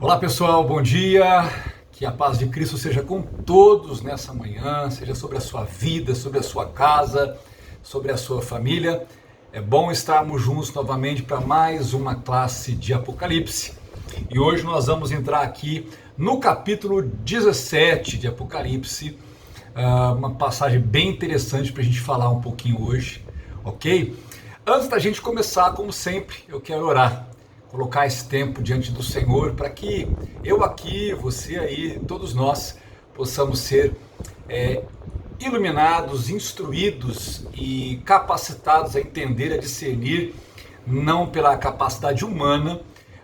Olá pessoal, bom dia, que a paz de Cristo seja com todos nessa manhã, seja sobre a sua vida, sobre a sua casa, sobre a sua família. É bom estarmos juntos novamente para mais uma classe de Apocalipse. E hoje nós vamos entrar aqui no capítulo 17 de Apocalipse, uma passagem bem interessante para a gente falar um pouquinho hoje, ok? Antes da gente começar, como sempre, eu quero orar. Colocar esse tempo diante do Senhor para que eu aqui, você aí, todos nós possamos ser iluminados, instruídos e capacitados a entender, a discernir, não pela capacidade humana,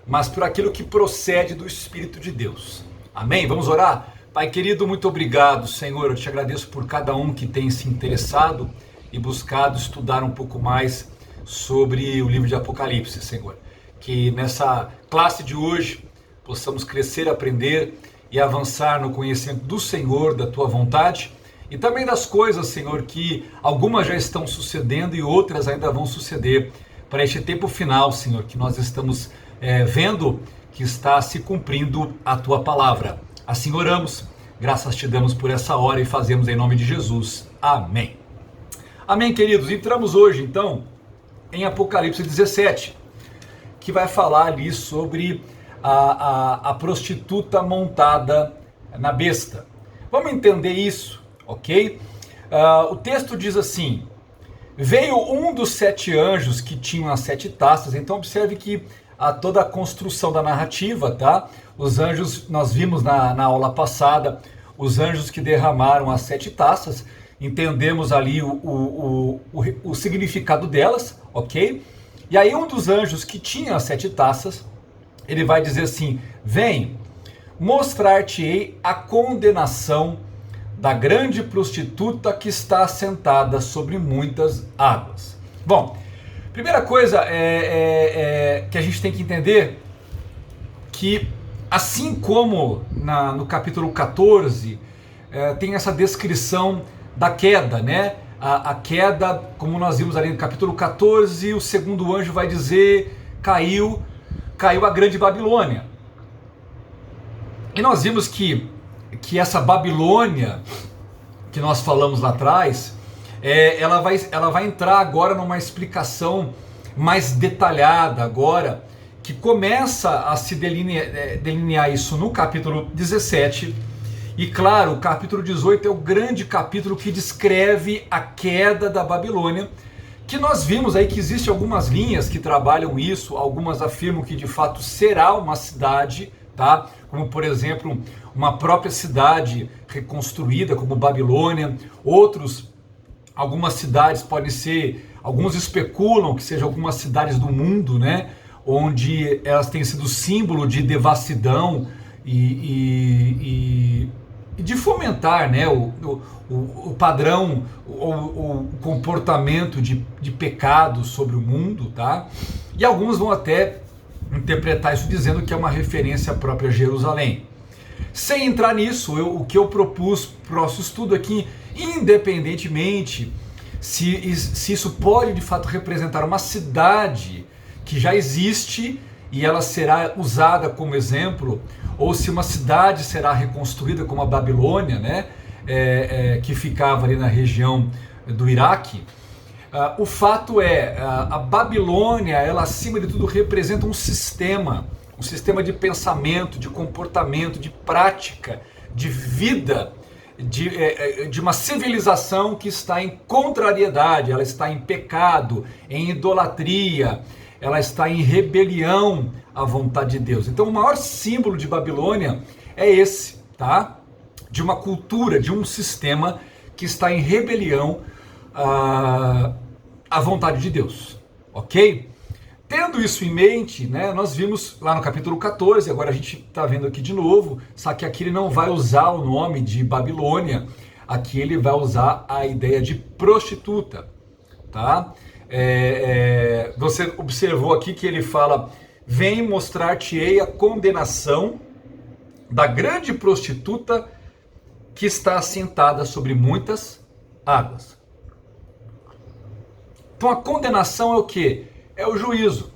mas por aquilo que procede do Espírito de Deus. Amém? Vamos orar? Pai querido, muito obrigado, Senhor. Eu te agradeço por cada um que tem se interessado e buscado estudar um pouco mais sobre o livro de Apocalipse, Senhor. Que nessa classe de hoje possamos crescer, aprender e avançar no conhecimento do Senhor, da Tua vontade e também das coisas, Senhor, que algumas já estão sucedendo e outras ainda vão suceder para este tempo final, Senhor, que nós estamos vendo que está se cumprindo a Tua palavra. Assim oramos, graças te damos por essa hora e fazemos em nome de Jesus. Amém. Amém, queridos. Entramos hoje, então, em Apocalipse 17. Que vai falar ali sobre a prostituta montada na besta. Vamos entender isso, ok? O texto diz assim: veio um dos 7 anjos que tinham as 7 taças. Então observe que toda a construção da narrativa, tá? Os anjos, nós vimos na aula passada, os anjos que derramaram as 7 taças, entendemos ali o significado delas, ok? E aí um dos anjos que tinha as 7 taças, ele vai dizer assim: vem, mostrar-te-ei a condenação da grande prostituta que está assentada sobre muitas águas. Bom, primeira coisa que a gente tem que entender, que assim como no capítulo 14, tem essa descrição da queda, né? A queda, como nós vimos ali no capítulo 14, o segundo anjo vai dizer: caiu a grande Babilônia. E nós vimos que essa Babilônia, que nós falamos lá atrás, ela vai entrar agora numa explicação mais detalhada agora, que começa a se delinear isso no capítulo 17. E claro, o capítulo 18 é o grande capítulo que descreve a queda da Babilônia, que nós vimos aí que existem algumas linhas que trabalham isso, algumas afirmam que de fato será uma cidade, tá? Como por exemplo, uma própria cidade reconstruída como Babilônia. Algumas cidades podem ser, alguns especulam que sejam algumas cidades do mundo, né? Onde elas têm sido símbolo de devassidão e de fomentar, né, o padrão, o comportamento de pecado sobre o mundo, tá? E alguns vão até interpretar isso dizendo que é uma referência à própria Jerusalém. Sem entrar nisso, o que eu propus para o nosso estudo aqui, independentemente se isso pode de fato representar uma cidade que já existe e ela será usada como exemplo, ou se uma cidade será reconstruída como a Babilônia, né, que ficava ali na região do Iraque. O fato a Babilônia, ela acima de tudo representa um sistema de pensamento, de comportamento, de prática, de vida, de uma civilização que está em contrariedade, ela está em pecado, em idolatria, ela está em rebelião à vontade de Deus. Então o maior símbolo de Babilônia é esse, tá? De uma cultura, de um sistema que está em rebelião à vontade de Deus, ok? Tendo isso em mente, né, nós vimos lá no capítulo 14, agora a gente está vendo aqui de novo, só que aqui ele não vai usar o nome de Babilônia, aqui ele vai usar a ideia de prostituta, tá? Você observou aqui que ele fala: vem mostrar-te-ei a condenação da grande prostituta que está assentada sobre muitas águas. Então a condenação é o quê? É o juízo.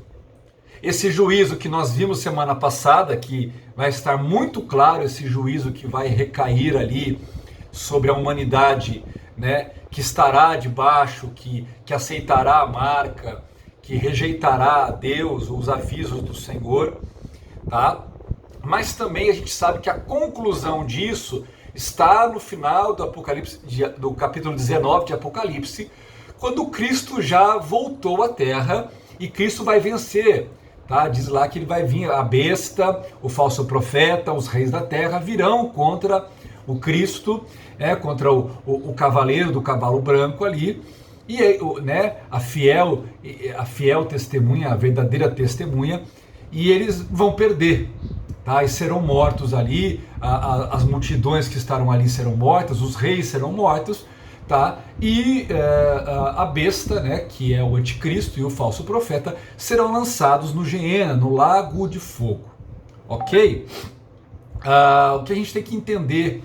esse juízo que nós vimos semana passada, que vai estar muito claro, esse juízo que vai recair ali sobre a humanidade, né, que estará debaixo, que aceitará a marca, que rejeitará a Deus, os avisos do Senhor, tá? Mas também a gente sabe que a conclusão disso está no final do Apocalipse, do capítulo 19 de Apocalipse, quando Cristo já voltou à Terra e Cristo vai vencer, tá? Diz lá que ele vai vir, a besta, o falso profeta, os reis da terra virão contra o Cristo, contra o cavaleiro do cavalo branco ali, e né, a fiel testemunha, a verdadeira testemunha, e eles vão perder, tá? E serão mortos ali, as multidões que estarão ali serão mortas, os reis serão mortos, tá? E a besta, né, que é o anticristo e o falso profeta, serão lançados no Geena, no lago de fogo, ok? O que a gente tem que entender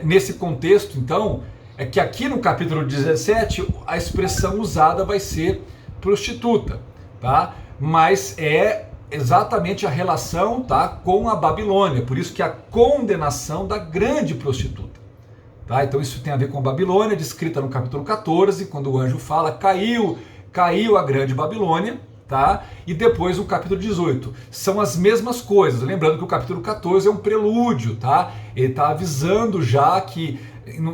nesse contexto, então, é que aqui no capítulo 17 a expressão usada vai ser prostituta, tá? Mas é exatamente a relação, tá, com a Babilônia, por isso que a condenação da grande prostituta, tá? Então isso tem a ver com a Babilônia, descrita no capítulo 14, quando o anjo fala, caiu a grande Babilônia, tá? E depois o capítulo 18, são as mesmas coisas, lembrando que o capítulo 14 é um prelúdio, tá? Ele está avisando já que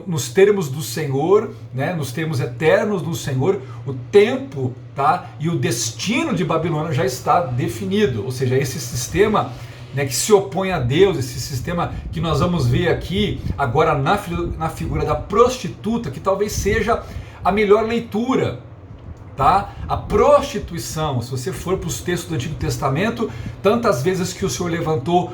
nos termos do Senhor, né, nos termos eternos do Senhor, o tempo, tá, e o destino de Babilônia já está definido, ou seja, esse sistema, né, que se opõe a Deus, esse sistema que nós vamos ver aqui agora na figura da prostituta, que talvez seja a melhor leitura, tá? A prostituição, se você for para os textos do Antigo Testamento, tantas vezes que o Senhor levantou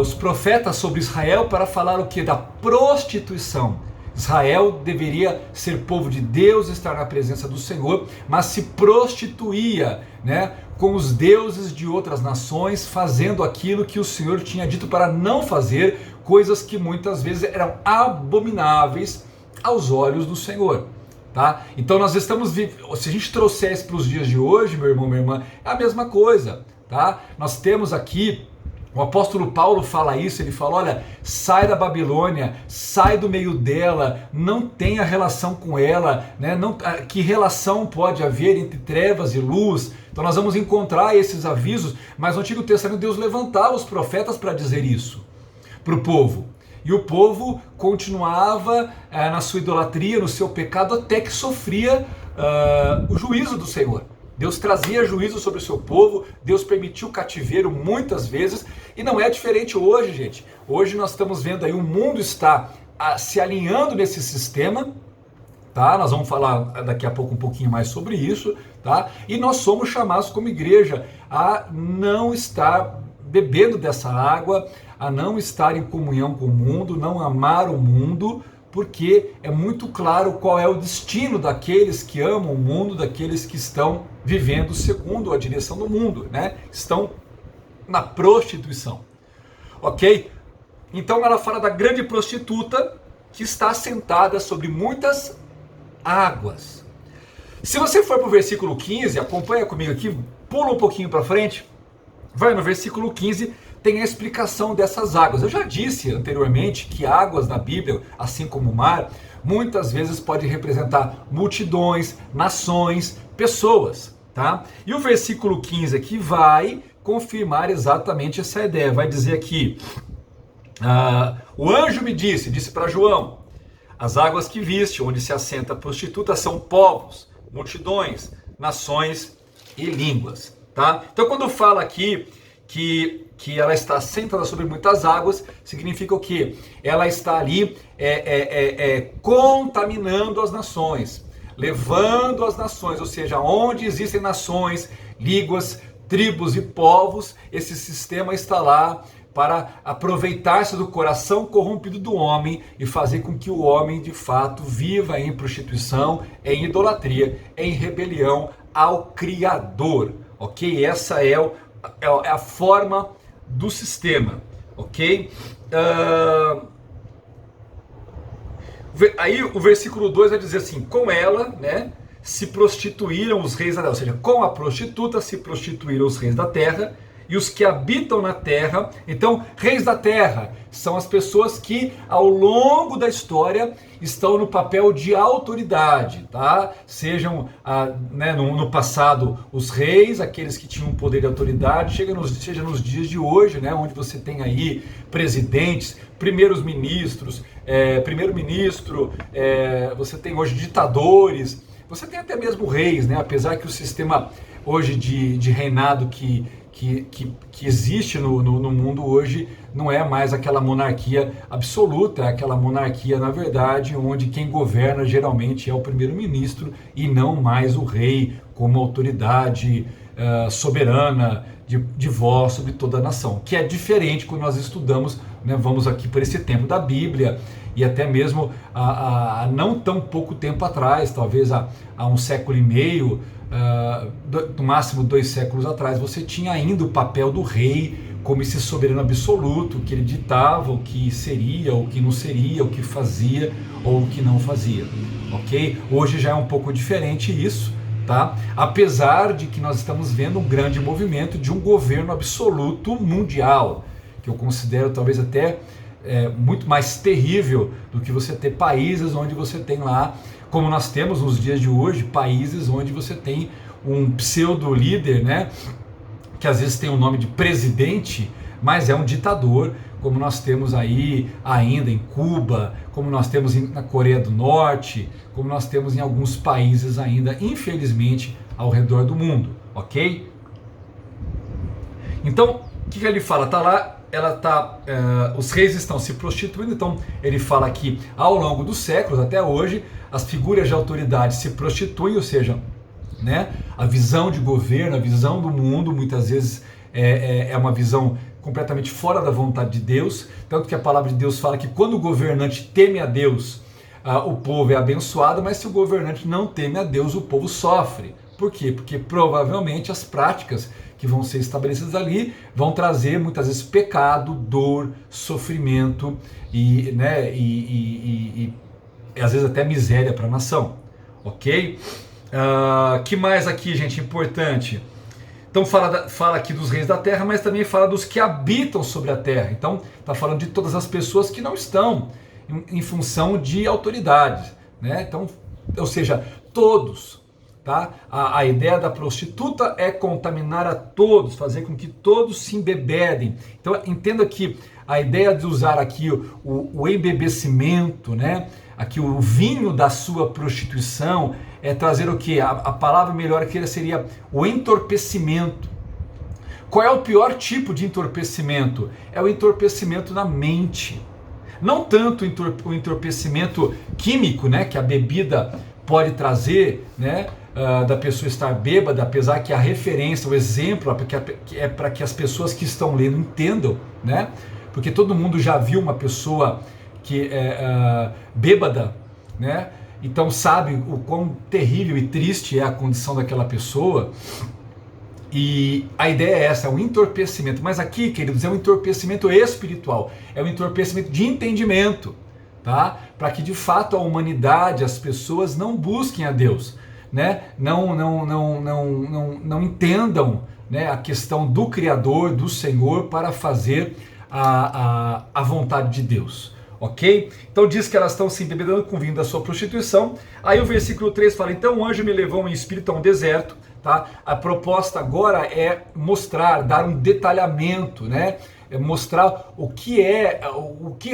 os profetas sobre Israel para falar o que? Da prostituição. Israel deveria ser povo de Deus, estar na presença do Senhor, mas se prostituía, né, com os deuses de outras nações, fazendo aquilo que o Senhor tinha dito para não fazer, coisas que muitas vezes eram abomináveis aos olhos do Senhor. Tá? Então nós estamos vivendo, se a gente trouxer isso para os dias de hoje, meu irmão, minha irmã, é a mesma coisa, tá? Nós temos aqui, o apóstolo Paulo fala isso, ele fala, olha, sai da Babilônia, sai do meio dela, não tenha relação com ela, né? Não, que relação pode haver entre trevas e luz? Então nós vamos encontrar esses avisos, mas no Antigo Testamento Deus levantava os profetas para dizer isso para o povo. E o povo continuava na sua idolatria, no seu pecado, até que sofria o juízo do Senhor. Deus trazia juízo sobre o seu povo, Deus permitiu cativeiro muitas vezes, e não é diferente hoje, gente. Hoje nós estamos vendo aí, o mundo está se alinhando nesse sistema, tá? Nós vamos falar daqui a pouco um pouquinho mais sobre isso, tá? E nós somos chamados como igreja a não estar bebendo dessa água, a não estar em comunhão com o mundo, não amar o mundo, porque é muito claro qual é o destino daqueles que amam o mundo, daqueles que estão vivendo segundo a direção do mundo, né? Estão na prostituição, ok? Então ela fala da grande prostituta que está sentada sobre muitas águas. Se você for para o versículo 15, acompanha comigo aqui, pula um pouquinho para frente, vai no versículo 15, tem a explicação dessas águas. Eu já disse anteriormente que águas na Bíblia, assim como o mar, muitas vezes pode representar multidões, nações, pessoas, tá? E o versículo 15 aqui vai confirmar exatamente essa ideia. Vai dizer aqui, o anjo me disse para João, as águas que viste, onde se assenta a prostituta, são povos, multidões, nações e línguas, tá? Então quando fala aqui que ela está sentada sobre muitas águas, significa o quê? Ela está ali contaminando as nações, levando as nações, ou seja, onde existem nações, línguas, tribos e povos, esse sistema está lá para aproveitar-se do coração corrompido do homem e fazer com que o homem de fato viva em prostituição, em idolatria, em rebelião ao Criador, ok? Essa é a forma do sistema, ok? Aí o versículo 2 vai dizer assim, com ela, né, se prostituíram os reis da terra, ou seja, com a prostituta se prostituíram os reis da terra e os que habitam na terra. Então, reis da terra são as pessoas que ao longo da história estão no papel de autoridade, tá? Sejam no passado os reis, aqueles que tinham poder e autoridade, seja nos dias de hoje, né, onde você tem aí presidentes, primeiro-ministro, você tem hoje ditadores, você tem até mesmo reis, né? Apesar que o sistema hoje de reinado que existe no mundo hoje não é mais aquela monarquia absoluta, é aquela monarquia, na verdade, onde quem governa geralmente é o primeiro-ministro e não mais o rei como autoridade soberana de voz sobre toda a nação, que é diferente quando nós estudamos, né, vamos aqui por esse tempo da Bíblia, e até mesmo há não tão pouco tempo atrás, talvez há 1,5 séculos, no máximo 2 séculos atrás, você tinha ainda o papel do rei como esse soberano absoluto, que ele ditava o que seria, o que não seria, o que fazia ou o que não fazia, ok? Hoje já é um pouco diferente isso, tá? Apesar de que nós estamos vendo um grande movimento de um governo absoluto mundial, que eu considero talvez até muito mais terrível do que você ter países onde você tem lá, como nós temos nos dias de hoje, países onde você tem um pseudo-líder, né, que às vezes tem o nome de presidente, mas é um ditador, como nós temos aí ainda em Cuba, como nós temos na Coreia do Norte, como nós temos em alguns países ainda, infelizmente, ao redor do mundo, ok? Então, o que ele fala? Tá lá, os reis estão se prostituindo, então ele fala que ao longo dos séculos, até hoje, as figuras de autoridade se prostituem, ou seja, né, a visão de governo, a visão do mundo, muitas vezes é uma visão completamente fora da vontade de Deus, tanto que a palavra de Deus fala que quando o governante teme a Deus, o povo é abençoado, mas se o governante não teme a Deus, o povo sofre. Por quê? Porque provavelmente as práticas que vão ser estabelecidas ali vão trazer muitas vezes pecado, dor, sofrimento e às vezes até miséria para a nação, ok? Que mais aqui, gente, importante? Então fala aqui dos reis da terra, mas também fala dos que habitam sobre a terra. Então está falando de todas as pessoas que não estão em função de autoridades, né? Então, ou seja, todos, tá? A ideia da prostituta é contaminar a todos, fazer com que todos se embebedem. Então entenda que a ideia de usar aqui o embebecimento, né? Aqui o vinho da sua prostituição é trazer o que? A palavra melhor aqui seria o entorpecimento. Qual é o pior tipo de entorpecimento? É o entorpecimento na mente. Não tanto o entorpecimento químico, né, que a bebida pode trazer, né, da pessoa estar bêbada, apesar que a referência, o exemplo é para que as pessoas que estão lendo entendam, né, porque todo mundo já viu uma pessoa que é bêbada, né, então sabe o quão terrível e triste é a condição daquela pessoa. E a ideia é essa, é um entorpecimento. Mas aqui, queridos, é um entorpecimento espiritual, é um entorpecimento de entendimento, tá? Para que de fato a humanidade, as pessoas não busquem a Deus, né? Não entendam, né, a questão do Criador, do Senhor, para fazer a vontade de Deus. Ok? Então diz que elas estão se embebedando com o vinho da sua prostituição. Aí o versículo 3 fala: então o anjo me levou em espírito a um deserto. Tá? A proposta agora é mostrar, dar um detalhamento, né? Mostrar o que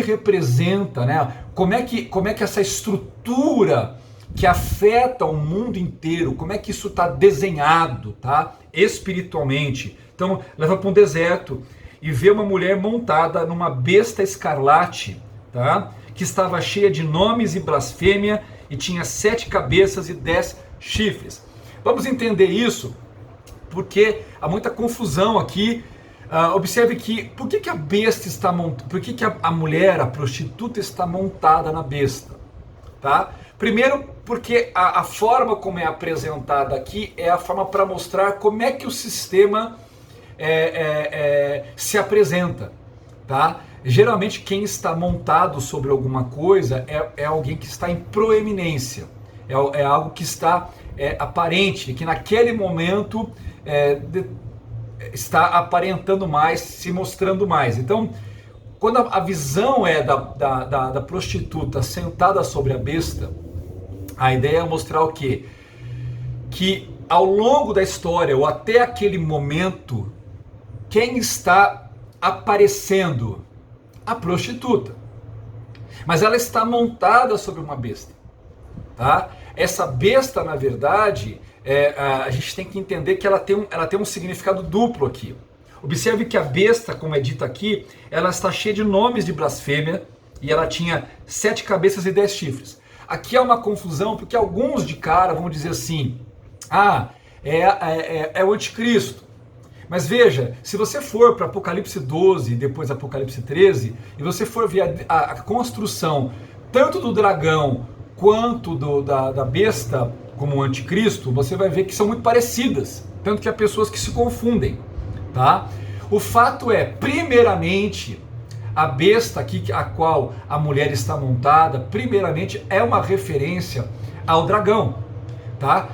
representa, né? Como é que essa estrutura que afeta o mundo inteiro, como é que isso está desenhado, tá? Espiritualmente. Então leva para um deserto e vê uma mulher montada numa besta escarlate, tá? Que estava cheia de nomes e blasfêmia e tinha 7 cabeças e 10 chifres. Vamos entender isso, porque há muita confusão aqui. Observe que, por que a besta está montada, por que a mulher, a prostituta está montada na besta? Tá? Primeiro, porque a forma como é apresentada aqui é a forma para mostrar como é que o sistema se apresenta. Tá? Geralmente quem está montado sobre alguma coisa é alguém que está em proeminência, é algo que está aparente, que naquele momento está aparentando mais, se mostrando mais. Então, quando a visão é da prostituta sentada sobre a besta, a ideia é mostrar o quê? Que ao longo da história, ou até aquele momento, quem está aparecendo? A prostituta. Mas ela está montada sobre uma besta. Tá? Essa besta, na verdade, a gente tem que entender que ela tem um significado duplo aqui. Observe que a besta, como é dito aqui, ela está cheia de nomes de blasfêmia e ela tinha 7 cabeças e 10 chifres. Aqui há uma confusão porque alguns de cara vão dizer assim, é o anticristo. Mas veja, se você for para Apocalipse 12 e depois Apocalipse 13, e você for ver a construção tanto do dragão quanto da besta como o anticristo, você vai ver que são muito parecidas, tanto que há pessoas que se confundem. Tá? O fato é, primeiramente, a besta aqui a qual a mulher está montada, primeiramente é uma referência ao dragão. Tá?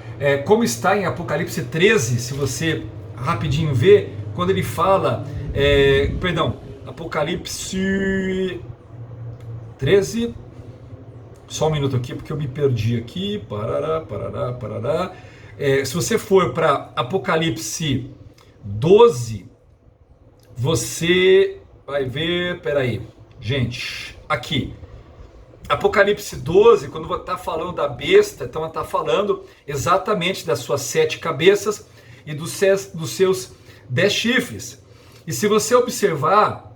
Como está em Apocalipse 13, se você rapidinho vê, quando ele fala, Apocalipse 13, só um minuto aqui porque eu me perdi aqui, parará. Se você for para Apocalipse 12, você vai ver, gente, aqui, Apocalipse 12, quando está falando da besta, então ela está falando exatamente das suas 7 cabeças e dos seus 10 chifres. E se você observar,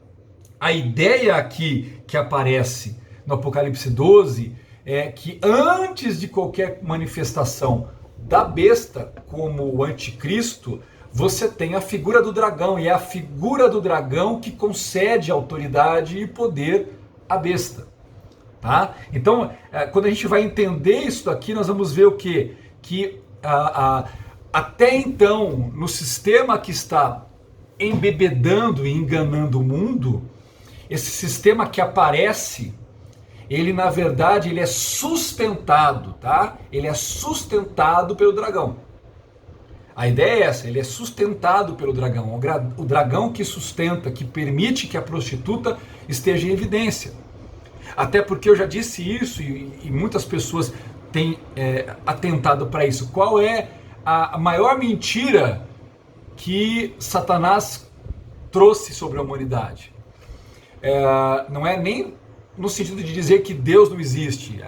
a ideia aqui que aparece no Apocalipse 12 é que antes de qualquer manifestação da besta como o anticristo, você tem a figura do dragão, e é a figura do dragão que concede autoridade e poder à besta. Tá? Então, quando a gente vai entender isso daqui, nós vamos ver o quê? Que até então, no sistema que está embebedando e enganando o mundo, esse sistema que aparece, ele na verdade ele é sustentado, tá? Ele é sustentado pelo dragão. A ideia é essa, ele é sustentado pelo dragão. O dragão que sustenta, que permite que a prostituta esteja em evidência. Até porque eu já disse isso e muitas pessoas têm atentado para isso. Qual é a maior mentira que Satanás trouxe sobre a humanidade? Não é nem no sentido de dizer que Deus não existe,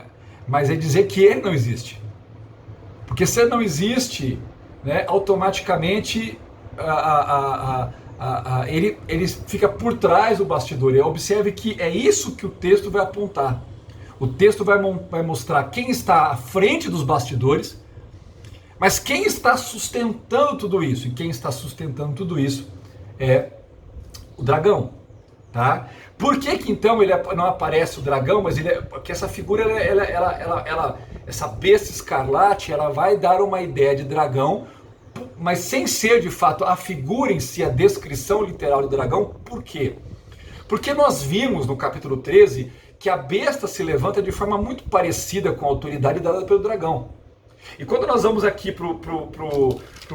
mas é dizer que Ele não existe. Porque se Ele não existe, né, automaticamente ele fica por trás do bastidor. E observe que é isso que o texto vai apontar. O texto vai mostrar quem está à frente dos bastidores, mas quem está sustentando tudo isso. E quem está sustentando tudo isso é o dragão. Tá? Por que então ele não aparece o dragão, mas porque essa figura, essa besta escarlate, ela vai dar uma ideia de dragão, mas sem ser de fato a figura em si, a descrição literal do dragão. Por quê? Porque nós vimos no capítulo 13 que a besta se levanta de forma muito parecida com a autoridade dada pelo dragão. E quando nós vamos aqui pro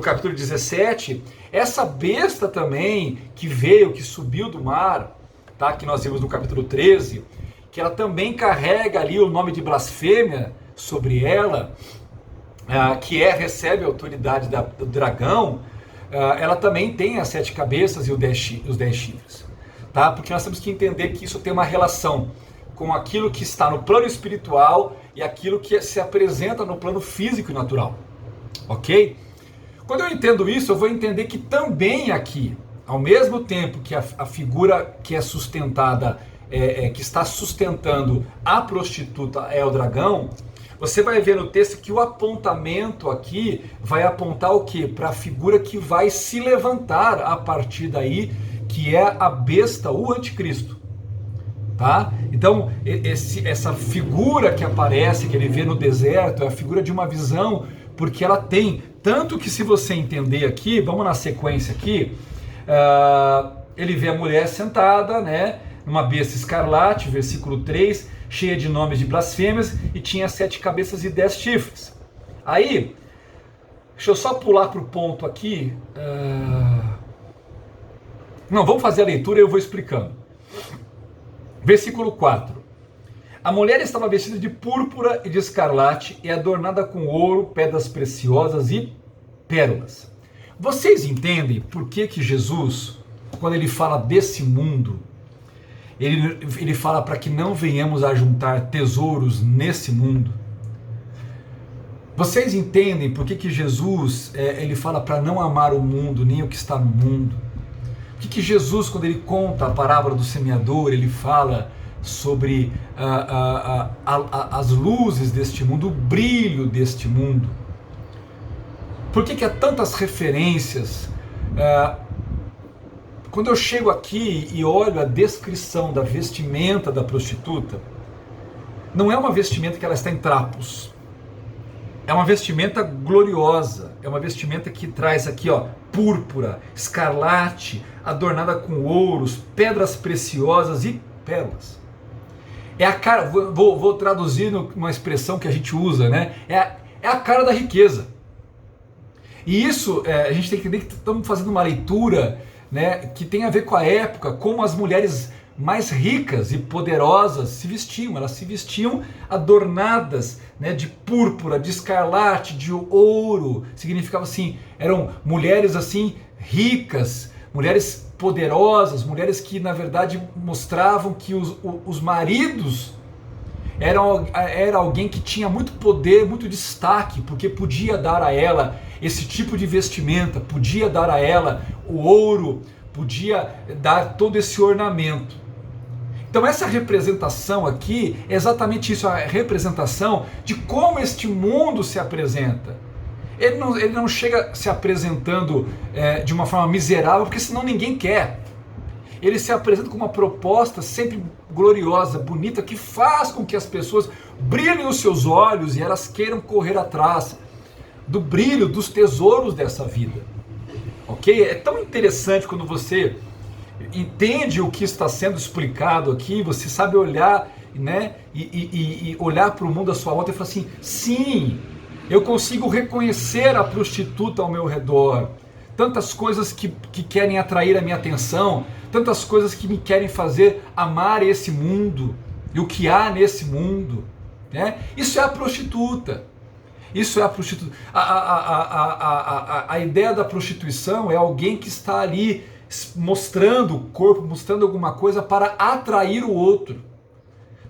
capítulo 17, essa besta também que veio, que subiu do mar, tá? Que nós vimos no capítulo 13, que ela também carrega ali o nome de blasfêmia sobre ela, que recebe a autoridade do dragão, ela também tem as 7 cabeças e os 10 chifres. Tá? Porque nós temos que entender que isso tem uma relação com aquilo que está no plano espiritual e aquilo que se apresenta no plano físico e natural. Ok? Quando eu entendo isso, eu vou entender que também aqui, ao mesmo tempo que a figura que é sustentada, que está sustentando a prostituta é o dragão, você vai ver no texto que o apontamento aqui vai apontar o quê? Para a figura que vai se levantar a partir daí, que é a besta, o anticristo. Tá? Então, essa figura que aparece, que ele vê no deserto, é a figura de uma visão, porque ela tem, tanto que se você entender aqui, vamos na sequência aqui, ele vê a mulher sentada, né, numa besta escarlate, versículo 3, cheia de nomes de blasfêmias, e tinha 7 cabeças e 10 chifres. Aí, Deixa eu só pular para o ponto aqui. Não, vamos fazer a leitura e eu vou explicando. Versículo 4. A mulher estava vestida de púrpura e de escarlate e adornada com ouro, pedras preciosas e pérolas. Vocês entendem por que Jesus, quando ele fala desse mundo, ele fala para que não venhamos a juntar tesouros nesse mundo? Vocês entendem por que Jesus ele fala para não amar o mundo, nem o que está no mundo? Por que Jesus, quando ele conta a parábola do semeador, ele fala sobre as luzes deste mundo, o brilho deste mundo? Por que há tantas referências? Quando eu chego aqui e olho a descrição da vestimenta da prostituta, não é uma vestimenta que ela está em trapos. É uma vestimenta gloriosa, é uma vestimenta que traz aqui, ó, púrpura, escarlate, adornada com ouros, pedras preciosas e pérolas. É a cara, vou traduzir numa expressão que a gente usa, né? É a cara da riqueza. E isso, a gente tem que entender que estamos fazendo uma leitura, né, que tem a ver com a época, como as mulheres mais ricas e poderosas se vestiam. Elas se vestiam adornadas, né, de púrpura, de escarlate, de ouro. Significava assim, eram mulheres assim ricas, mulheres poderosas, mulheres que na verdade mostravam que os maridos era alguém que tinha muito poder, muito destaque, porque podia dar a ela esse tipo de vestimenta, podia dar a ela o ouro, podia dar todo esse ornamento. Então essa representação aqui é exatamente isso, a representação de como este mundo se apresenta. Ele não chega se apresentando de uma forma miserável, porque senão ninguém quer. Ele se apresenta com uma proposta sempre gloriosa, bonita, que faz com que as pessoas brilhem os seus olhos e elas queiram correr atrás do brilho, dos tesouros dessa vida. Ok? É tão interessante quando você entende o que está sendo explicado aqui, você sabe olhar, né, e olhar para o mundo à sua volta e falar assim, sim, eu consigo reconhecer a prostituta ao meu redor, tantas coisas que querem atrair a minha atenção, tantas coisas que me querem fazer amar esse mundo e o que há nesse mundo, né? Isso é a prostituta. Isso é a prostituta. A ideia da prostituição é alguém que está ali mostrando o corpo, mostrando alguma coisa para atrair o outro,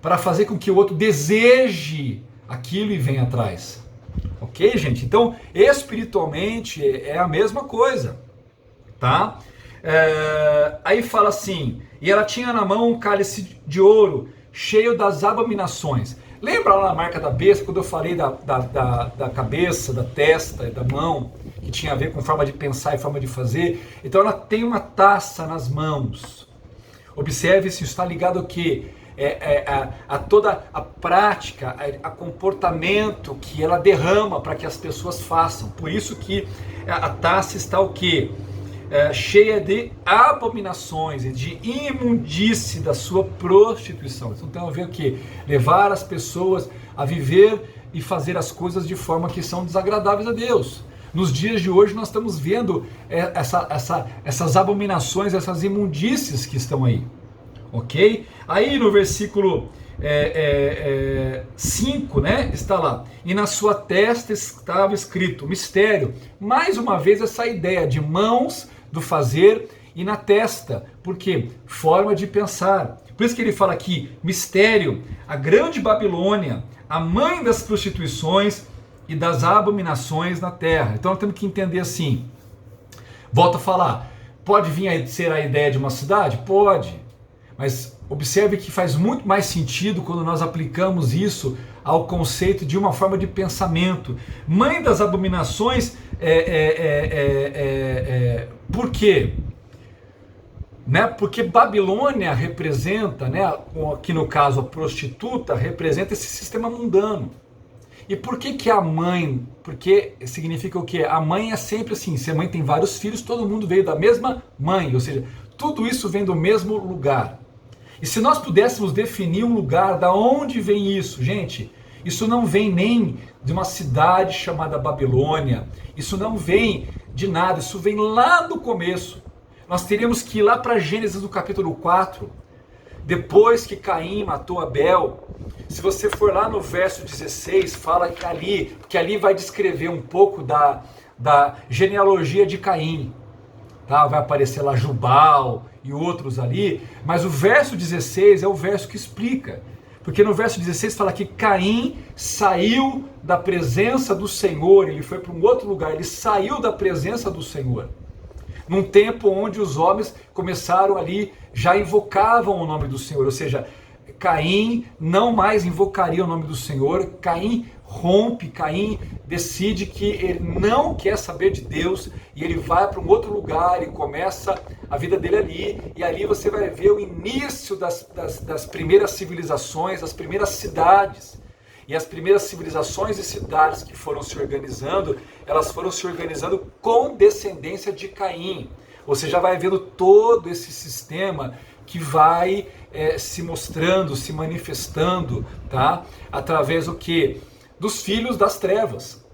para fazer com que o outro deseje aquilo e venha atrás. Ok, gente? Então, espiritualmente é a mesma coisa, tá? Aí fala assim, e ela tinha na mão um cálice de ouro, cheio das abominações. Lembra lá na marca da besta, quando eu falei da cabeça, da testa e da mão, que tinha a ver com forma de pensar e forma de fazer? Então ela tem uma taça nas mãos. Observe se está ligado ao quê? A toda a prática, a comportamento que ela derrama para que as pessoas façam. Por isso que a taça está o quê? Cheia de abominações e de imundície da sua prostituição. Então tem a ver o quê? Levar as pessoas a viver e fazer as coisas de forma que são desagradáveis a Deus. Nos dias de hoje nós estamos vendo essas abominações, essas imundícies que estão aí. Ok? Aí no versículo 5, né, está lá, e na sua testa estava escrito mistério. Mais uma vez essa ideia de mãos do fazer e na testa, porque forma de pensar. Por isso que ele fala aqui, mistério, a grande Babilônia, a mãe das prostituições e das abominações na terra. Então nós temos que entender assim, volto a falar, pode vir a ser a ideia de uma cidade? Pode, mas observe que faz muito mais sentido quando nós aplicamos isso ao conceito de uma forma de pensamento. Mãe das abominações, por quê? Né? Porque Babilônia representa, né, aqui no caso a prostituta, representa esse sistema mundano. E por que a mãe? Porque significa o quê? A mãe é sempre assim, se a mãe tem vários filhos, todo mundo veio da mesma mãe, ou seja, tudo isso vem do mesmo lugar. E se nós pudéssemos definir um lugar da onde vem isso, gente, Isso não vem nem de uma cidade chamada Babilônia, isso não vem de nada, isso vem lá do começo. Nós teríamos que ir lá para Gênesis no capítulo 4, depois que Caim matou Abel. Se você for lá no verso 16, fala que ali vai descrever um pouco da genealogia de Caim. Tá? Vai aparecer lá Jubal e outros ali, mas o verso 16 é o verso que explica. Porque no verso 16 fala que Caim saiu da presença do Senhor, ele foi para um outro lugar, ele saiu da presença do Senhor. Num tempo onde os homens começaram ali, já invocavam o nome do Senhor, ou seja, Caim não mais invocaria o nome do Senhor, Caim rompe, Caim decide que ele não quer saber de Deus e ele vai para um outro lugar e começa a vida dele ali, e ali você vai ver o início das primeiras civilizações, das primeiras cidades. E as primeiras civilizações e cidades que foram se organizando, elas foram se organizando com descendência de Caim. Você já vai vendo todo esse sistema que vai se mostrando, se manifestando, tá? Através do quê? Dos filhos das trevas.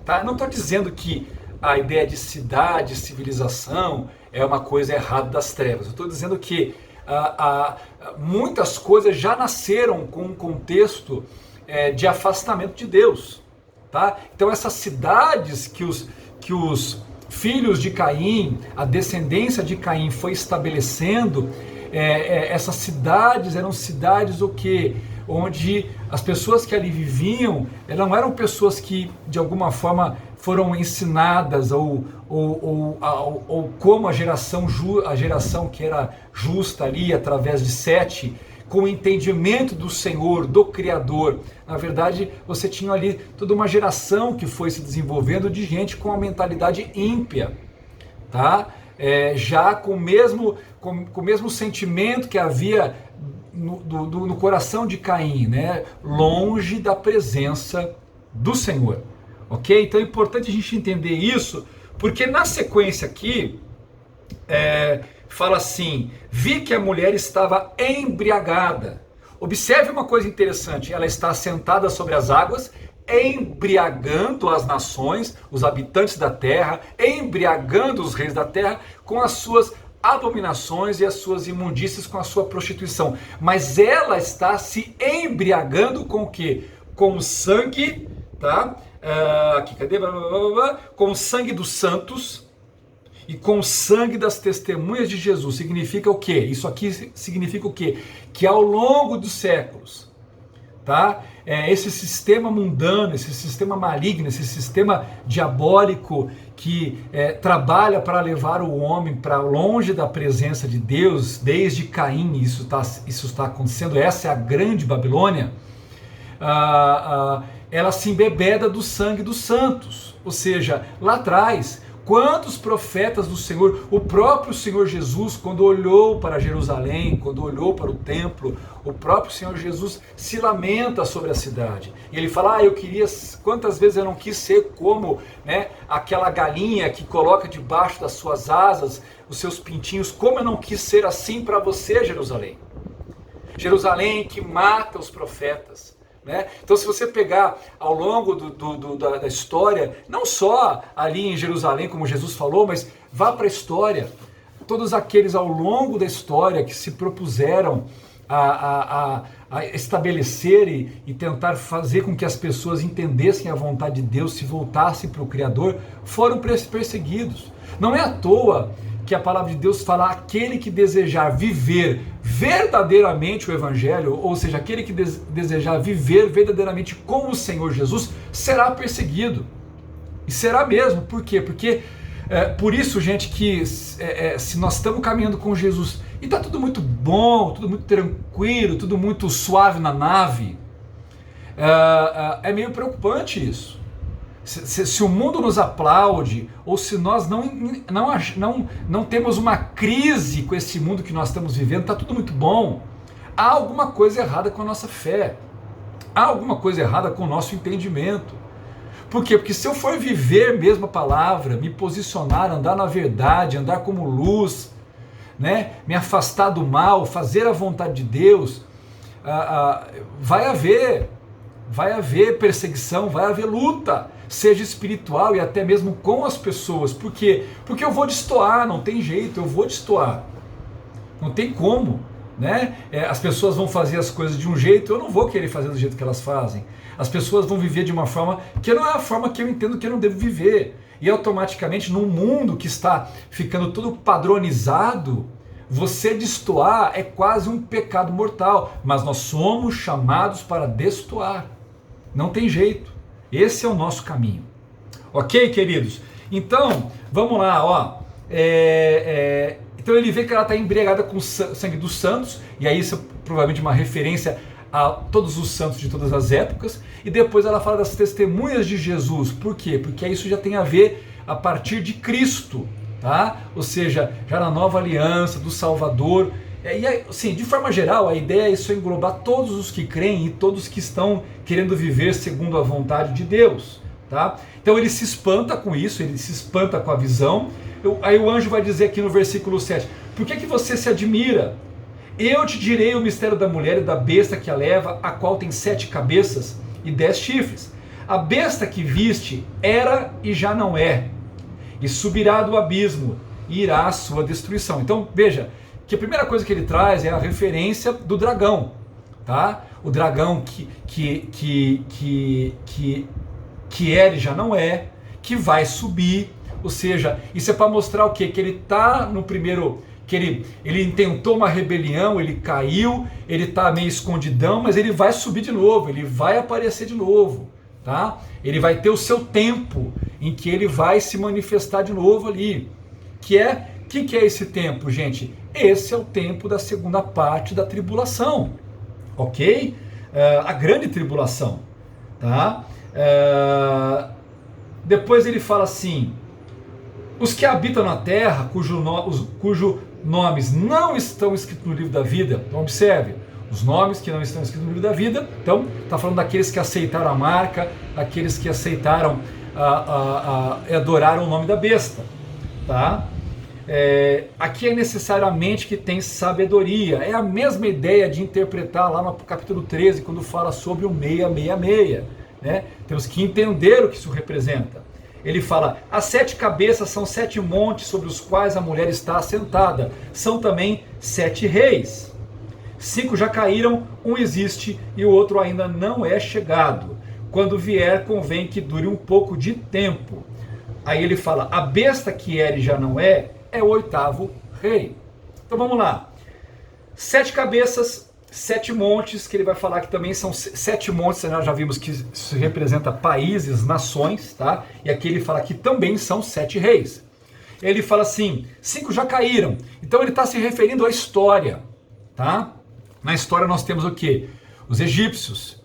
Tá? Não estou dizendo que a ideia de cidade, civilização, é uma coisa errada das trevas. Eu estou dizendo que muitas coisas já nasceram com um contexto de afastamento de Deus. Tá? Então essas cidades que os filhos de Caim, a descendência de Caim foi estabelecendo, essas cidades eram cidades o quê? Onde as pessoas que ali viviam, elas não eram pessoas que de alguma forma foram ensinadas ou como a geração que era justa ali através de Sete, com o entendimento do Senhor, do Criador. Na verdade, você tinha ali toda uma geração que foi se desenvolvendo de gente com a mentalidade ímpia, tá? Já com o mesmo sentimento que havia no coração de Caim, né? Longe da presença do Senhor. Ok? Então é importante a gente entender isso, porque na sequência aqui, fala assim: vi que a mulher estava embriagada. Observe uma coisa interessante, ela está sentada sobre as águas, embriagando as nações, os habitantes da terra, embriagando os reis da terra com as suas abominações e as suas imundícias, com a sua prostituição. Mas ela está se embriagando com o quê? Com o sangue, tá? Aqui, cadê? Com o sangue dos santos e com o sangue das testemunhas de Jesus. Significa o quê? Isso aqui significa o quê? Que ao longo dos séculos, tá? Esse sistema mundano, esse sistema maligno, esse sistema diabólico que trabalha para levar o homem para longe da presença de Deus, desde Caim, isso está acontecendo, essa é a grande Babilônia, ela se embebeda do sangue dos santos. Ou seja, lá atrás, quantos profetas do Senhor, o próprio Senhor Jesus, quando olhou para Jerusalém, quando olhou para o templo, o próprio Senhor Jesus se lamenta sobre a cidade. E ele fala, quantas vezes eu não quis ser como, né, aquela galinha que coloca debaixo das suas asas os seus pintinhos, como eu não quis ser assim para você, Jerusalém. Jerusalém que mata os profetas. Né? Então, se você pegar ao longo da história, não só ali em Jerusalém, como Jesus falou, mas vá para a história, todos aqueles ao longo da história que se propuseram a estabelecer e tentar fazer com que as pessoas entendessem a vontade de Deus, se voltassem para o Criador, foram perseguidos. Não é à toa que a palavra de Deus fala: aquele que desejar viver verdadeiramente o Evangelho, ou seja, aquele que desejar viver verdadeiramente com o Senhor Jesus, será perseguido. E será mesmo. Por quê? Porque por isso, gente, que se nós estamos caminhando com Jesus e está tudo muito bom, tudo muito tranquilo, tudo muito suave na nave, é meio preocupante isso. Se o mundo nos aplaude, ou se nós não temos uma crise com esse mundo que nós estamos vivendo, está tudo muito bom. Há alguma coisa errada com a nossa fé. Há alguma coisa errada com o nosso entendimento. Por quê? Porque se eu for viver mesmo a palavra, me posicionar, andar na verdade, andar como luz, né, me afastar do mal, fazer a vontade de Deus, vai haver vai haver perseguição, vai haver luta, seja espiritual e até mesmo com as pessoas. Por quê? Porque eu vou destoar, não tem jeito, eu vou destoar. Não tem como, né? As pessoas vão fazer as coisas de um jeito, eu não vou querer fazer do jeito que elas fazem. As pessoas vão viver de uma forma que não é a forma que eu entendo que eu não devo viver. E automaticamente, num mundo que está ficando todo padronizado, você destoar é quase um pecado mortal. Mas nós somos chamados para destoar. Não tem jeito. Esse é o nosso caminho. Ok, queridos? Então, vamos lá, ó. Então ele vê que ela está embriagada com o sangue dos santos, e aí isso é provavelmente uma referência a todos os santos de todas as épocas, e depois ela fala das testemunhas de Jesus. Por quê? Porque isso já tem a ver a partir de Cristo, tá? Ou seja, já na nova aliança, do Salvador. E assim, de forma geral, a ideia é isso englobar todos os que creem e todos que estão querendo viver segundo a vontade de Deus, tá? Então ele se espanta com isso, ele se espanta com a visão. Aí o anjo vai dizer aqui no versículo 7, por que você se admira? Eu te direi o mistério da mulher e da besta que a leva, a qual tem 7 cabeças e 10 chifres. A besta que viste era e já não é, e subirá do abismo, e irá à sua destruição. Então veja, que a primeira coisa que ele traz é a referência do dragão, tá? O dragão que era e já não é, que vai subir, ou seja, isso é para mostrar o quê? Que ele está no primeiro, que ele intentou uma rebelião, ele caiu, ele está meio escondidão, mas ele vai subir de novo, ele vai aparecer de novo, tá? Ele vai ter o seu tempo em que ele vai se manifestar de novo ali, que é esse tempo, gente? Esse é o tempo da segunda parte da tribulação, ok? A grande tribulação, tá? Depois ele fala assim, os que habitam na terra, cujo nomes não estão escritos no livro da vida. Então observe, os nomes que não estão escritos no livro da vida. Então está falando daqueles que aceitaram a marca, aqueles que aceitaram e adoraram o nome da besta, tá? Aqui é necessariamente que tem sabedoria. É a mesma ideia de interpretar lá no capítulo 13, quando fala sobre o 666, né? Temos que entender o que isso representa. Ele fala, as 7 cabeças são 7 montes sobre os quais a mulher está assentada. São também 7 reis. 5 já caíram, um existe e o outro ainda não é chegado. Quando vier, convém que dure um pouco de tempo. Aí ele fala, a besta que era e já não é o 8º rei. Então vamos lá. 7 cabeças, 7 montes, que ele vai falar que também são 7 montes, nós já vimos que isso representa países, nações, tá? E aqui ele fala que também são 7 reis. Ele fala assim, 5 já caíram. Então ele está se referindo à história, tá? Na história nós temos o quê? Os egípcios.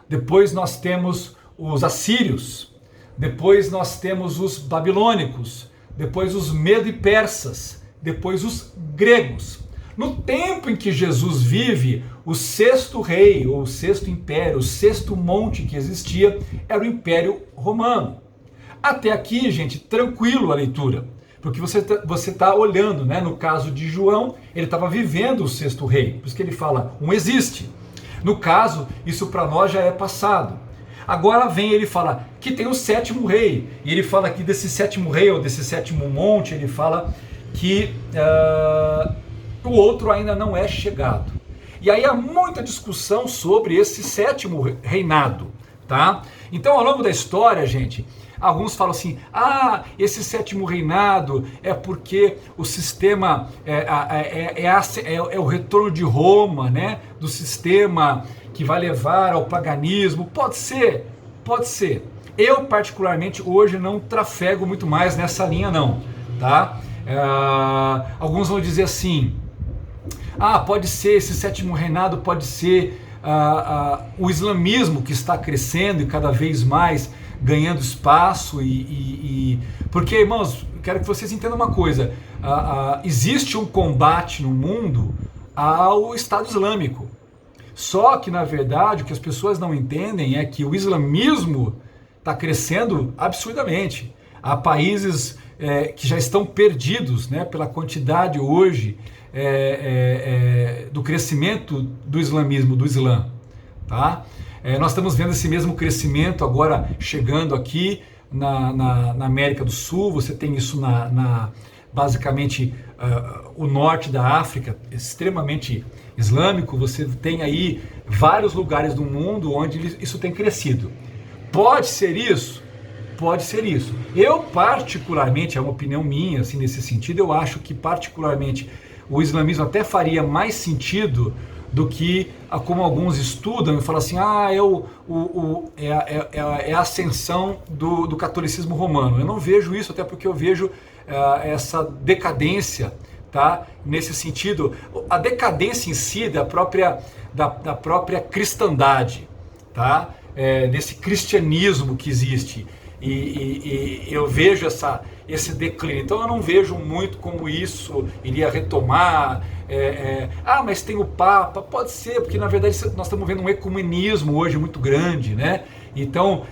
Depois nós temos os assírios. Depois nós temos os babilônicos. Depois os medo e persas. Depois os gregos. No tempo em que Jesus vive, o 6º rei, ou o 6º império, o 6º monte que existia, era o Império Romano. Até aqui, gente, tranquilo a leitura, porque você está olhando, né? No caso de João, ele estava vivendo o 6º rei, por isso que ele fala, um existe. No caso, isso para nós já é passado. Agora vem ele fala que tem o 7º rei, e ele fala que desse 7º rei, ou desse 7º monte, ele fala que o outro ainda não é chegado. E aí há muita discussão sobre esse 7º reinado, tá? Então, ao longo da história, gente, alguns falam assim, esse 7º reinado é porque o sistema é o retorno de Roma, né? Do sistema que vai levar ao paganismo. Pode ser, pode ser. Eu, particularmente, hoje não trafego muito mais nessa linha, não, tá? Alguns vão dizer assim, pode ser esse 7º reinado, pode ser o islamismo que está crescendo e cada vez mais ganhando espaço, porque, irmãos, quero que vocês entendam uma coisa, existe um combate no mundo ao Estado Islâmico, só que na verdade o que as pessoas não entendem é que o islamismo está crescendo absurdamente. Há países que já estão perdidos, né, pela quantidade hoje do crescimento do islamismo, do Islã, tá? Nós estamos vendo esse mesmo crescimento agora chegando aqui na América do Sul. Você tem isso basicamente o norte da África, extremamente islâmico. Você tem aí vários lugares do mundo onde isso tem crescido. Pode ser isso? Pode ser isso. Eu particularmente, é uma opinião minha, assim, nesse sentido, eu acho que particularmente o islamismo até faria mais sentido do que como alguns estudam e falam assim, é a ascensão do catolicismo romano. Eu não vejo isso, até porque eu vejo essa decadência, tá? Nesse sentido, a decadência em si da própria cristandade, tá? Desse cristianismo que existe. E eu vejo esse declínio. Então eu não vejo muito como isso iria retomar. Mas tem o Papa. Pode ser, porque na verdade nós estamos vendo um ecumenismo hoje muito grande, né? Então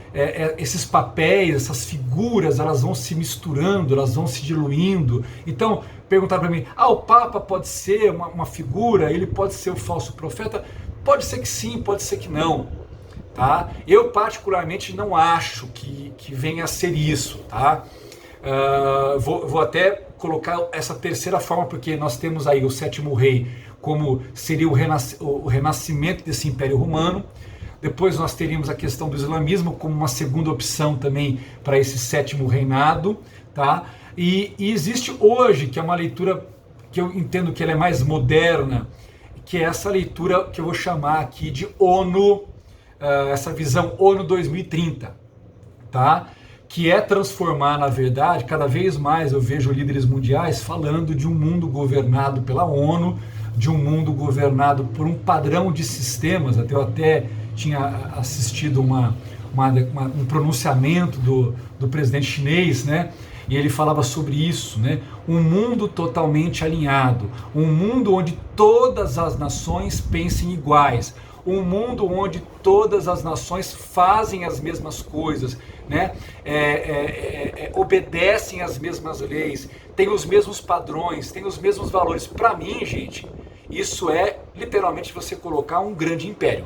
esses papéis, essas figuras, elas vão se misturando, elas vão se diluindo. Então perguntaram para mim, o Papa pode ser uma figura, ele pode ser o falso profeta? Pode ser que sim, pode ser que não. Tá? Eu particularmente não acho que venha a ser isso, tá? Vou até colocar essa terceira forma, porque nós temos aí o sétimo rei como seria o renascimento desse Império Romano. Depois nós teríamos a questão do islamismo como uma segunda opção também para esse sétimo reinado, tá? E existe hoje, que é uma leitura que eu entendo que ela é mais moderna, que é essa leitura que eu vou chamar aqui de ONU, essa visão ONU 2030, tá? Que é transformar, na verdade, cada vez mais eu vejo líderes mundiais falando de um mundo governado pela ONU, de um mundo governado por um padrão de sistemas. Eu até tinha assistido um pronunciamento do presidente chinês, né? E ele falava sobre isso, né? Um mundo totalmente alinhado, um mundo onde todas as nações pensem iguais, um mundo onde todas as nações fazem as mesmas coisas, né? Obedecem às mesmas leis, têm os mesmos padrões, têm os mesmos valores. Para mim, gente, isso é literalmente você colocar um grande império,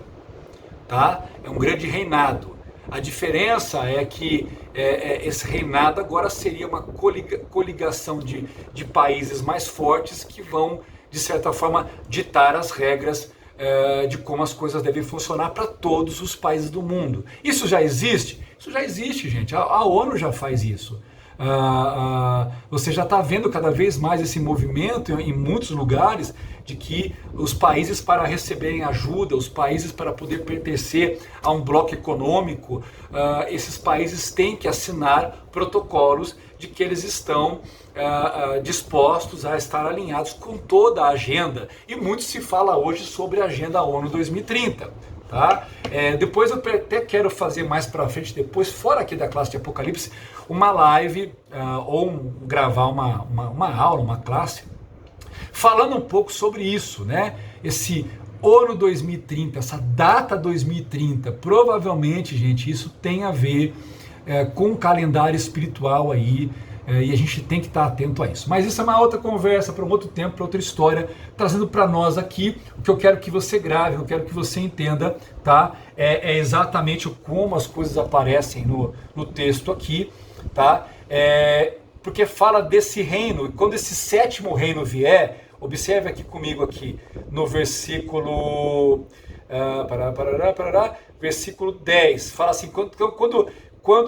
tá? É um grande reinado. A diferença é que esse reinado agora seria uma coligação de países mais fortes que vão, de certa forma, ditar as regras de como as coisas devem funcionar para todos os países do mundo. Isso já existe? Isso já existe, gente. A ONU já faz isso. Você já está vendo cada vez mais esse movimento em muitos lugares de que os países, para receberem ajuda, os países para poder pertencer a um bloco econômico, esses países têm que assinar protocolos de que eles estão dispostos a estar alinhados com toda a agenda. E muito se fala hoje sobre a agenda ONU 2030. Tá? Depois eu até quero fazer mais para frente, depois, fora aqui da classe de Apocalipse, uma live gravar uma aula, uma classe, falando um pouco sobre isso, né? Esse ONU 2030, essa data 2030, provavelmente, gente, isso tem a ver com o calendário espiritual aí, e a gente tem que estar atento a isso. Mas isso é uma outra conversa, para um outro tempo, para outra história, trazendo para nós aqui o que eu quero que você grave, o que eu quero que você entenda, tá? É exatamente como as coisas aparecem no texto aqui, tá? Porque fala desse reino, e quando esse sétimo reino vier, observe aqui comigo aqui, no versículo, versículo 10, fala assim, quando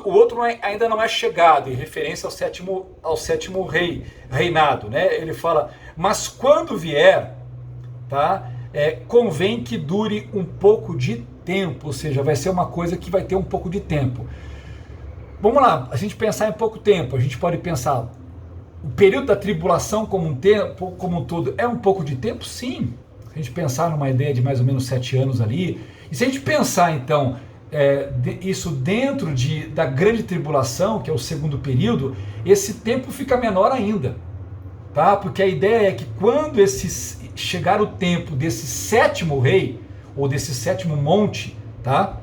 o outro ainda não é chegado, em referência ao sétimo reinado, né? Ele fala, mas quando vier, tá? Convém que dure um pouco de tempo, ou seja, vai ser uma coisa que vai ter um pouco de tempo. Vamos lá, a gente pensar em pouco tempo, a gente pode pensar, o período da tribulação como um todo é um pouco de tempo? Sim. Se a gente pensar numa ideia de mais ou menos 7 anos ali, e se a gente pensar então, isso dentro da grande tribulação, que é o segundo período, esse tempo fica menor ainda, tá? Porque a ideia é que quando chegar o tempo desse sétimo rei, ou desse sétimo monte, tá?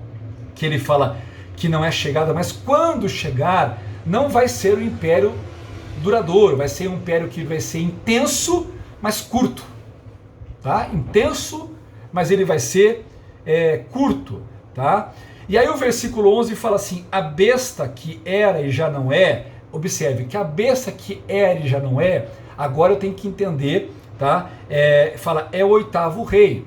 Que ele fala que não é chegada, mas quando chegar, não vai ser um império duradouro, vai ser um império que vai ser intenso, mas curto, tá? Intenso, mas ele vai ser curto, tá? E aí o versículo 11 fala assim: a besta que era e já não é, observe que a besta que era e já não é, agora eu tenho que entender, tá? Fala, é o oitavo rei.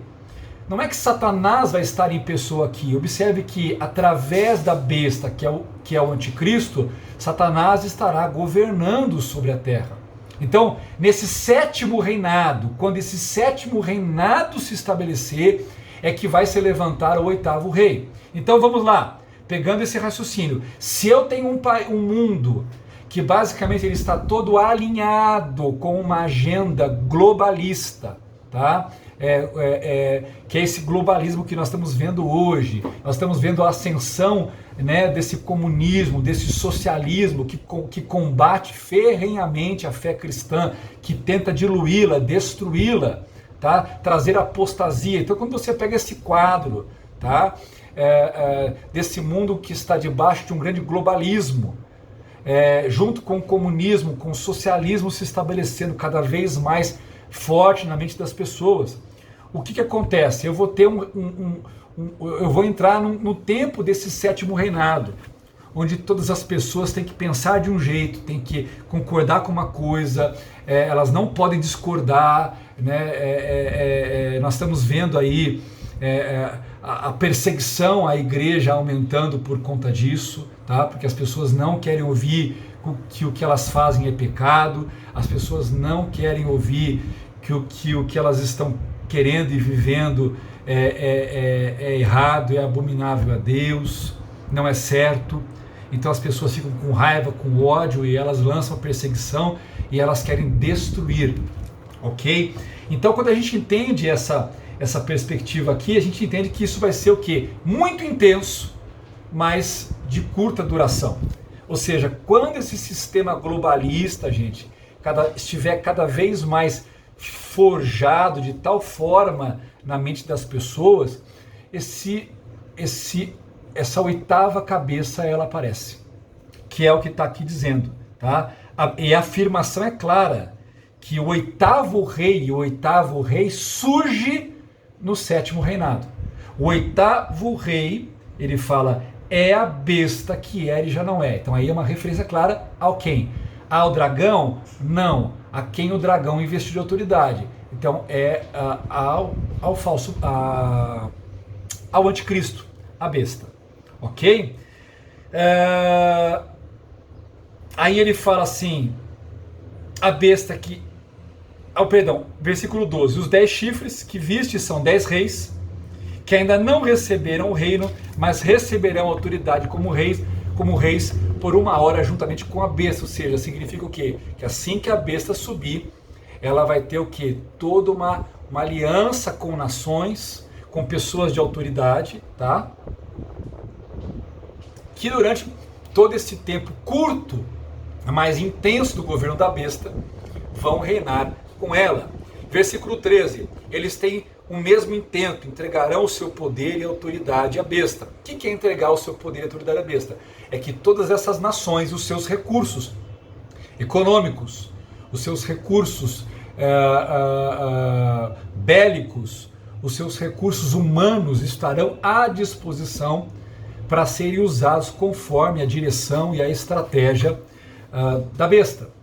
Não é que Satanás vai estar em pessoa aqui. Observe que através da besta, que é o anticristo, Satanás estará governando sobre a terra. Então, nesse sétimo reinado, quando esse sétimo reinado se estabelecer, é que vai se levantar o oitavo rei. Então vamos lá, pegando esse raciocínio. Se eu tenho um mundo que basicamente ele está todo alinhado com uma agenda globalista, tá? Que é esse globalismo que nós estamos vendo hoje. Nós estamos vendo a ascensão, né, desse comunismo, desse socialismo que combate ferrenhamente a fé cristã, que tenta diluí-la, destruí-la, tá? Trazer apostasia. Então quando você pega esse quadro, tá? Desse mundo que está debaixo de um grande globalismo, junto com o comunismo, com o socialismo se estabelecendo cada vez mais forte na mente das pessoas, o que acontece? Eu vou ter eu vou entrar no tempo desse sétimo reinado, onde todas as pessoas têm que pensar de um jeito, têm que concordar com uma coisa, elas não podem discordar, né? Nós estamos vendo aí a perseguição à igreja aumentando por conta disso, tá? Porque as pessoas não querem ouvir que o que elas fazem é pecado, as pessoas não querem ouvir que o que elas estão querendo e vivendo é errado, é abominável a Deus, não é certo. Então as pessoas ficam com raiva, com ódio, e elas lançam a perseguição e elas querem destruir, ok? Então quando a gente entende essa perspectiva aqui, a gente entende que isso vai ser o quê? Muito intenso, mas de curta duração. Ou seja, quando esse sistema globalista, gente, estiver cada vez mais forjado de tal forma na mente das pessoas, essa oitava cabeça ela aparece, que é o que está aqui dizendo, tá? E a afirmação é clara, que o oitavo rei surge no sétimo reinado. O oitavo rei, ele fala, é a besta que era e já não é. Então aí é uma referência clara ao quem? Ao dragão? Não. A quem o dragão investiu de autoridade. Então ao falso, ao anticristo, a besta. Ok? Aí ele fala assim, a besta que... versículo 12. Os 10 chifres que viste são 10 reis, que ainda não receberam o reino, mas receberão autoridade como reis por uma hora juntamente com a besta. Ou seja, significa o quê? Que assim que a besta subir, ela vai ter o quê? Toda uma aliança com nações, com pessoas de autoridade, tá? Que durante todo esse tempo curto, mais intenso do governo da besta, vão reinar com ela. Versículo 13. Eles têm o mesmo intento, entregarão o seu poder e autoridade à besta. O que é entregar o seu poder e autoridade à besta? É que todas essas nações, os seus recursos econômicos, os seus recursos bélicos, os seus recursos humanos estarão à disposição para serem usados conforme a direção e a estratégia da besta.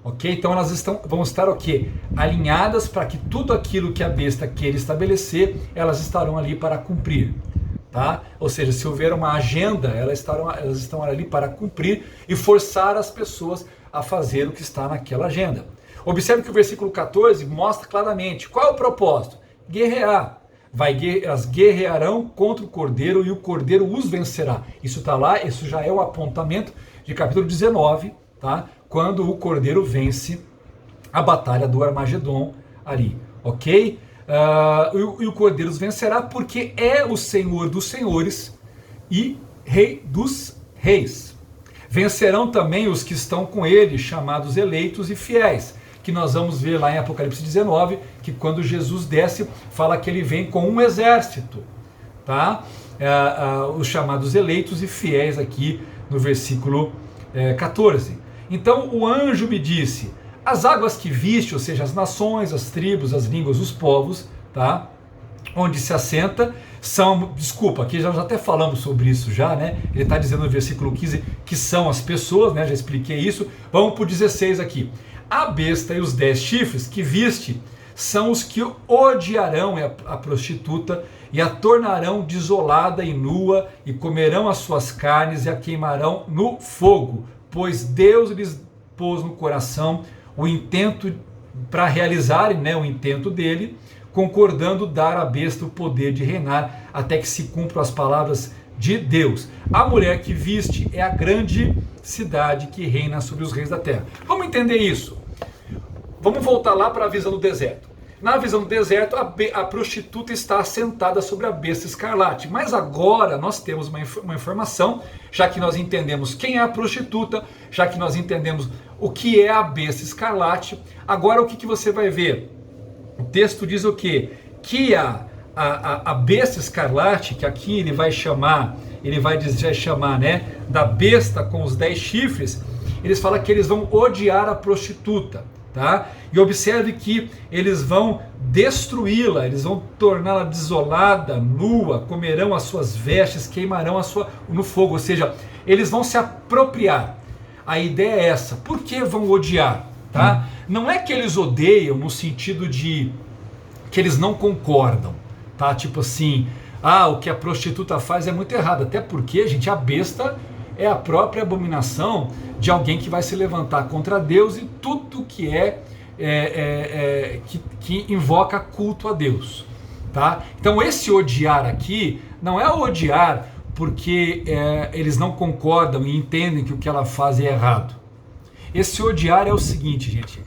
Ok? Então elas vão estar o quê? Alinhadas para que tudo aquilo que a besta queira estabelecer, elas estarão ali para cumprir. Tá? Ou seja, se houver uma agenda, elas estão ali para cumprir e forçar as pessoas a fazer o que está naquela agenda. Observe que o versículo 14 mostra claramente qual é o propósito: guerrear. Elas guerrearão contra o cordeiro e o cordeiro os vencerá. Isso está lá, isso já é o apontamento de capítulo 19, tá? Quando o cordeiro vence a batalha do Armagedon ali, ok? E o cordeiro os vencerá porque é o Senhor dos senhores e Rei dos reis. Vencerão também os que estão com ele, chamados eleitos e fiéis, que nós vamos ver lá em Apocalipse 19, que quando Jesus desce, fala que ele vem com um exército, tá? Os chamados eleitos e fiéis aqui no versículo 14. Então o anjo me disse, as águas que viste, ou seja, as nações, as tribos, as línguas, os povos, tá? onde se assenta são, desculpa, aqui já até falamos sobre isso já, né? Ele está dizendo no versículo 15 que são as pessoas, né? Já expliquei isso. Vamos para o 16 aqui. A besta e os 10 chifres que viste são os que odiarão a prostituta e a tornarão desolada e nua, e comerão as suas carnes e a queimarão no fogo, pois Deus lhes pôs no coração o intento para realizarem, né, o intento dele, concordando dar à besta o poder de reinar até que se cumpram as palavras de Deus. A mulher que viste é a grande cidade que reina sobre os reis da terra. Vamos entender isso. Vamos voltar lá para a visão do deserto. Na visão do deserto, a prostituta está assentada sobre a besta escarlate. Mas agora nós temos uma informação, já que nós entendemos quem é a prostituta, já que nós entendemos o que é a besta escarlate. Agora o que você vai ver? O texto diz o quê? Que a besta escarlate, que aqui ele vai chamar, né, da besta com os 10 chifres, eles falam que eles vão odiar a prostituta. Tá? E observe que eles vão destruí-la, eles vão torná-la desolada, nua, comerão as suas vestes, queimarão no fogo, ou seja, eles vão se apropriar. A ideia é essa. Por que vão odiar? Tá? Não é que eles odeiam no sentido de que eles não concordam, tá? Tipo assim, o que a prostituta faz é muito errado, até porque, gente, a besta é a própria abominação de alguém que vai se levantar contra Deus e tudo que que invoca culto a Deus, tá? Então esse odiar aqui não é odiar porque eles não concordam e entendem que o que ela faz é errado. Esse odiar é o seguinte, gente,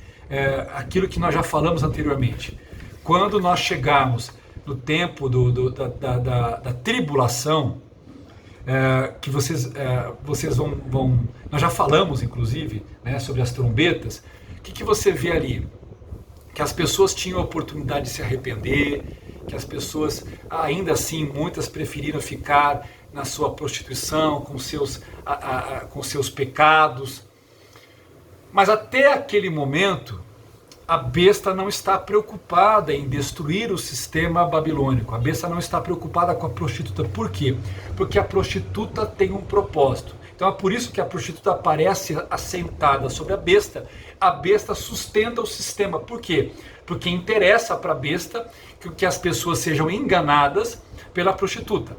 aquilo que nós já falamos anteriormente. Quando nós chegarmos no tempo da tribulação, que vocês vão, nós já falamos inclusive, né, sobre as trombetas. O que você vê ali? Que as pessoas tinham a oportunidade de se arrepender, que as pessoas, ainda assim, muitas preferiram ficar na sua prostituição, com seus pecados. Mas até aquele momento, a besta não está preocupada em destruir o sistema babilônico. A besta não está preocupada com a prostituta. Por quê? Porque a prostituta tem um propósito. Então é por isso que a prostituta aparece assentada sobre a besta. A besta sustenta o sistema. Por quê? Porque interessa para a besta que as pessoas sejam enganadas pela prostituta.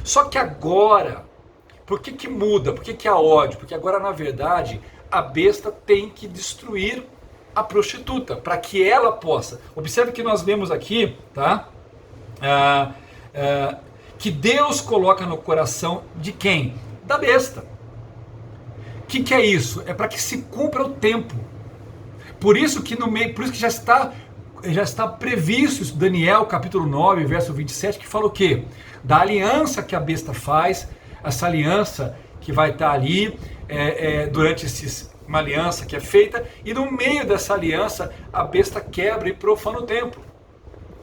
Só que agora, por que muda? Por que há ódio? Porque agora, na verdade, a besta tem que destruir a prostituta, para que ela possa. Observe que nós vemos aqui, tá? Que Deus coloca no coração de quem? Da besta. O que é isso? É para que se cumpra o tempo. Por isso que por isso que já está previsto isso, Daniel capítulo 9, verso 27, que fala o quê? Da aliança que a besta faz, essa aliança que vai estar ali durante uma aliança que é feita, e no meio dessa aliança a besta quebra e profana o templo.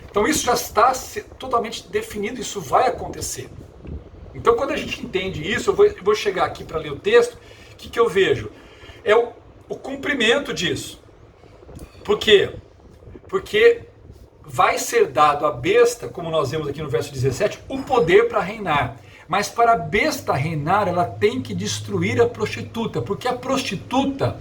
Então isso já está totalmente definido, isso vai acontecer. Então quando a gente entende isso, eu vou chegar aqui para ler o texto, o que eu vejo? É o cumprimento disso. Por quê? Porque vai ser dado à besta, como nós vemos aqui no verso 17, o poder para reinar. Mas para a besta reinar, ela tem que destruir a prostituta, porque a prostituta,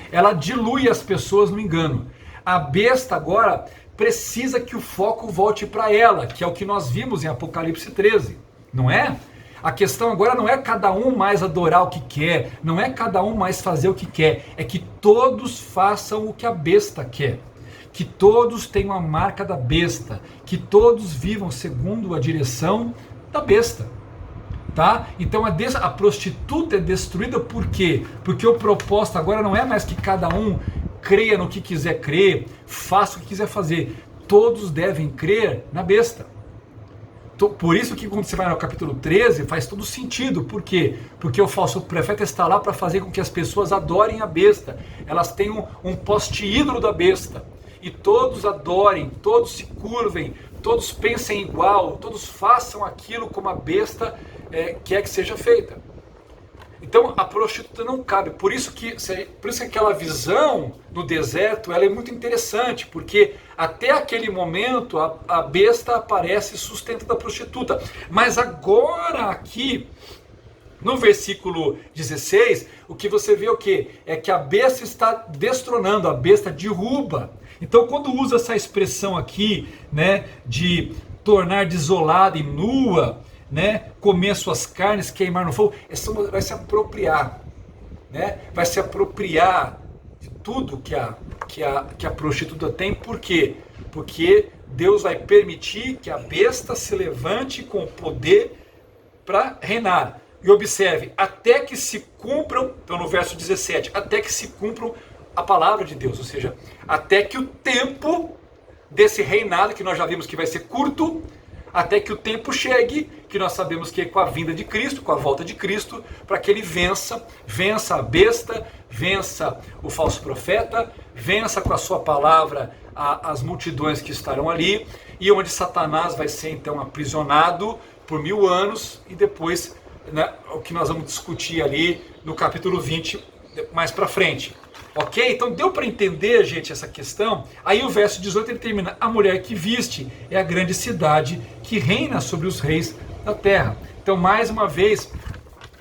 ela dilui as pessoas no engano. A besta agora precisa que o foco volte para ela, que é o que nós vimos em Apocalipse 13, não é? A questão agora não é cada um mais adorar o que quer, não é cada um mais fazer o que quer, é que todos façam o que a besta quer. Que todos tenham a marca da besta, que todos vivam segundo a direção da besta. Tá? Então a prostituta é destruída por quê? Porque o propósito agora não é mais que cada um creia no que quiser crer, faça o que quiser fazer. Todos devem crer na besta. Por isso que quando você vai no capítulo 13 faz todo sentido. Por quê? Porque o falso profeta está lá para fazer com que as pessoas adorem a besta. Elas tenham um poste ídolo da besta. E todos adorem, todos se curvem, todos pensem igual, todos façam aquilo como a besta quer que seja feita. Então a prostituta não cabe. Por isso que aquela visão no deserto ela é muito interessante, porque até aquele momento a besta aparece e sustenta a prostituta. Mas agora aqui, no versículo 16, o que você vê o quê? É que a besta está destronando, a besta derruba. Então quando usa essa expressão aqui, né, de tornar desolada e nua, né, comer suas carnes, queimar no fogo, vai se apropriar, né, vai se apropriar de tudo que a prostituta tem. Por quê? Porque Deus vai permitir que a besta se levante com o poder para reinar. E observe, até que se cumpram, então no verso 17, até que se cumpram a palavra de Deus, ou seja, até que o tempo desse reinado, que nós já vimos que vai ser curto, até que o tempo chegue, que nós sabemos que é com a vinda de Cristo, com a volta de Cristo, para que ele vença a besta, vença o falso profeta, vença com a sua palavra as multidões que estarão ali, e onde Satanás vai ser então aprisionado por 1000 anos, e depois, né, o que nós vamos discutir ali no capítulo 20, mais para frente. Ok? Então deu para entender, gente, essa questão? Aí o verso 18 ele termina: a mulher que viste é a grande cidade que reina sobre os reis da terra. Então mais uma vez,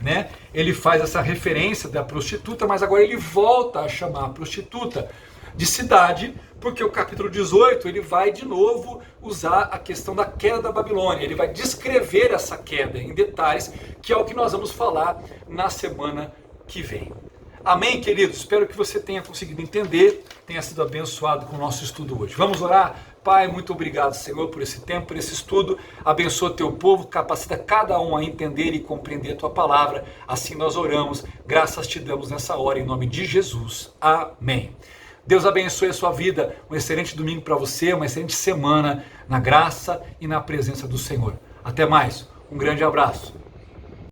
né, ele faz essa referência da prostituta, mas agora ele volta a chamar a prostituta de cidade, porque o capítulo 18 ele vai de novo usar a questão da queda da Babilônia. Ele vai descrever essa queda em detalhes, que é o que nós vamos falar na semana que vem. Amém, queridos? Espero que você tenha conseguido entender, tenha sido abençoado com o nosso estudo hoje. Vamos orar? Pai, muito obrigado, Senhor, por esse tempo, por esse estudo. Abençoa teu povo, capacita cada um a entender e compreender a tua palavra. Assim nós oramos, graças te damos nessa hora, em nome de Jesus. Amém. Deus abençoe a sua vida, um excelente domingo para você, uma excelente semana na graça e na presença do Senhor. Até mais, um grande abraço.